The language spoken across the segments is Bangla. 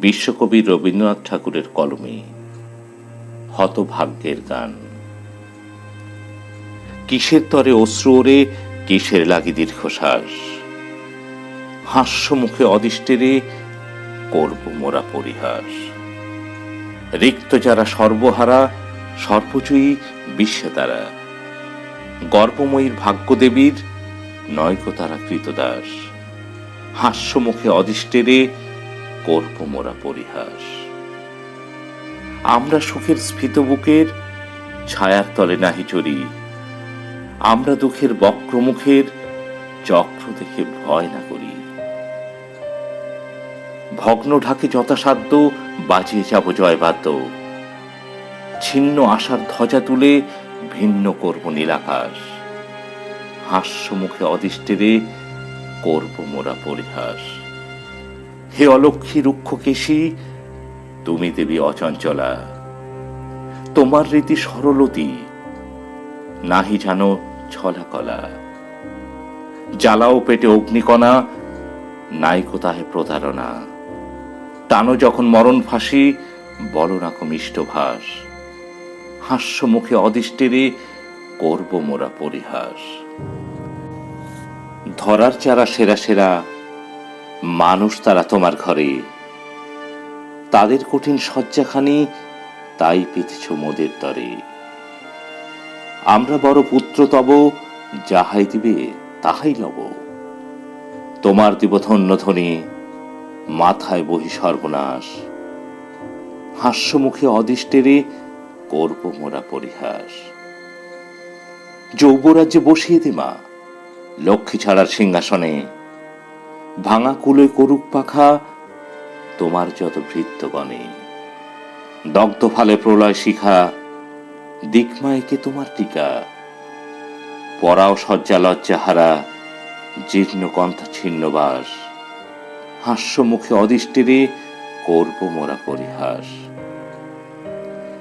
বিশ্বকবি রবীন্দ্রনাথ ঠাকুরের কলমে হতভাগ্যের গান। কিসের তরে অশ্রু ওরে, কিসের লাগি দীর্ঘশ্বাস, হাস্যমুখে অদিষ্টেরে করব মোরা পরিহাস। রিক্ত যারা সর্বহারা, সর্বজয়ী বিশ্বে তারা, গর্বময়ীর ভাগ্যদেবীর নয়কো তারা কৃতদাস। হাস্যমুখে অদিষ্টেরে করব মোরা পরিহাস। আমরা সুখের স্ফীত বুকের ছায়ার তলে নাহি চরি, আমরা দুঃখের বক্রমুখের চক্র দেখে ভয় না করি। ভগ্ন ঢাকে যথাসাধ্য বাজিয়ে যাব জয়বাদ্য, ছিন্ন আশার ধ্বজা তুলে ভিন্ন করব নীলাকাশ। হাস্যমুখে অদিষ্টেরে করব মোরা পরিহাস। হে অলক্ষ্মী রুক্ষ কেশী, তুমি দেবী অচঞ্চলা, তোমার রীতি সরলতি নাহি জানো ছলা কলা। জ্বালাও পেটে অগ্নিকণা, নাইকো তাহে প্রতারণা। টানো যখন মরণ ফাঁসি, বলো না কো মিষ্ট ভাস। হাস্যমুখে অদিষ্টেরে করব মোরা পরিহাস। ধরার চারা সেরা সেরা মানুষ তারা তোমার ঘরে, তাদের কঠিন শয্যাখানি তাই পেতেছ মোদের তরে। আমরা বড় পুত্র তব, যাহাই দিবে তাহাই লব। তোমার দিব ধন্য ধ্বনি, মাথায় বহি সর্বনাশ। হাস্যমুখে অদিষ্টেরে করব মোরা পরিহাস। যৌবরাজ্যে বসিয়ে দে মা লক্ষ্মী ছাড়ার সিংহাসনে, ভাঙা কুলে করুক পাখা তোমার যত ভৃত্যগণে। দগ্ধ ফালে প্রলয় শিখা, দিকমাইকে তোমার টিকা। পরাও শয্যা লজ্জাহারা, জীর্ণ কন্থা ছিন্নবাস। হাস্যমুখে অদিষ্টেরে করব মোরা পরিহাস।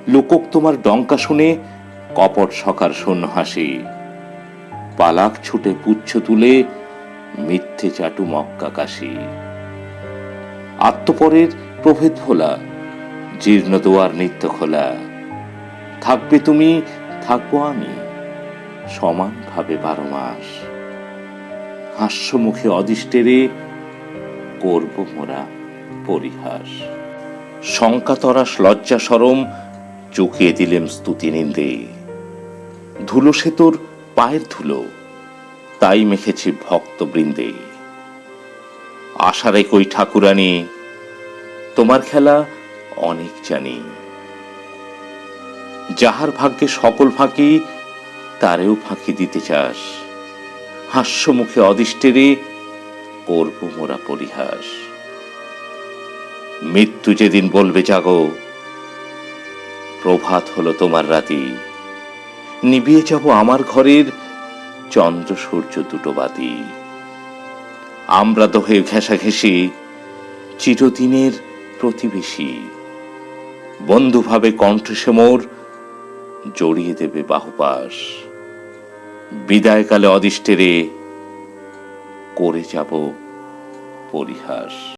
লোকক তোমার ডঙ্কা শুনে কপট সকার শূন্য হাসি, পালাক ছুটে পুচ্ছ তুলে মিথ্যে চাটু মক্কা কাশি। আত্মপরের প্রভেদ ভোলা, জীর্ণ দুয়ার নিত্য খোলা। থাকবে তুমি, থাকবো আমি, সমানভাবে 12 মাস। হাস্যমুখে অদিষ্টেরে করব মোরা পরিহাস। শঙ্কাতরাস লজ্জা সরম চুকিয়ে দিলেম স্তুতি নিন্দে। ধুলো সে তোর পায়ের ধুলো, তাই মেখেছি ভক্ত বৃন্দে। আশারে কই ঠাকুরানী, তোমার খেলা অনেক জানি। যাহার ভাগ্যে সকল ফাঁকি, তারেও ফাঁকি দিতে চাস। হাস্যমুখে অদিষ্টেরে করব মোরা পরিহাস। মৃত্যু যেদিন বলবে জাগো, প্রভাত হলো তোমার রাতি। নিবিয়ে যাব আমার ঘরের চন্দ্র সূর্য দুটো বাতি। আমরা দোহে ঘেঁষাঘেঁষি, চিরদিনের প্রতিবেশী। বন্ধুভাবে কণ্ঠে মোর জড়িয়ে দেবে বাহুপাশ। বিদায়কালে অদিষ্টেরে করে যাব পরিহাস।